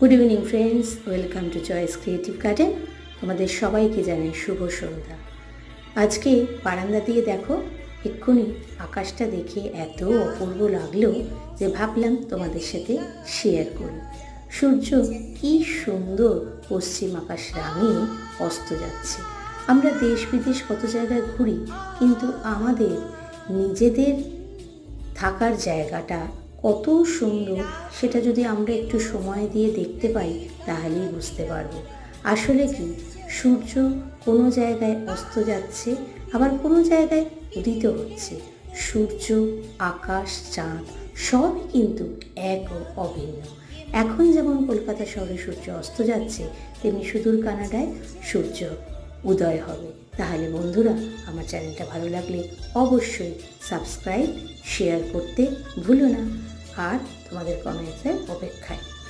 Good evening friends, welcome to choice creative garden. তোমাদের সবাইকে জানাই শুভ সন্ধ্যা। আজকে বারান্দা দিয়ে দেখো, এক্ষুনি আকাশটা দেখে এত অপূর্ব লাগলো যে ভাবলাম তোমাদের সাথে শেয়ার করি। সূর্য কি সুন্দর পশ্চিম আকাশ রাঙিয়ে অস্ত যাচ্ছে। আমরা দেশ বিদেশ কত জায়গায় ঘুরি, কিন্তু আমাদের নিজেদের থাকার জায়গাটা কত সুন্দর সেটা যদি আমরা একটু সময় দিয়ে দেখতে পাই তাহলেই বুঝতে পারবো। আসলে কি, সূর্য কোনো জায়গায় অস্ত যাচ্ছে, আবার কোনো জায়গায় উদিত হচ্ছে। সূর্য, আকাশ, চাঁদ সবই কিন্তু এক ও অভিন্ন। এখন যেমন কলকাতা শহরে সূর্য অস্ত যাচ্ছে, তেমনি সুদূর কানাডায় সূর্য উদয় হবে। তাহলে বন্ধুরা, আমার চ্যানেলটা ভালো লাগলে অবশ্যই সাবস্ক্রাইব, শেয়ার করতে ভুলো না। আর তোমাদের কমেন্টসের অপেক্ষায়।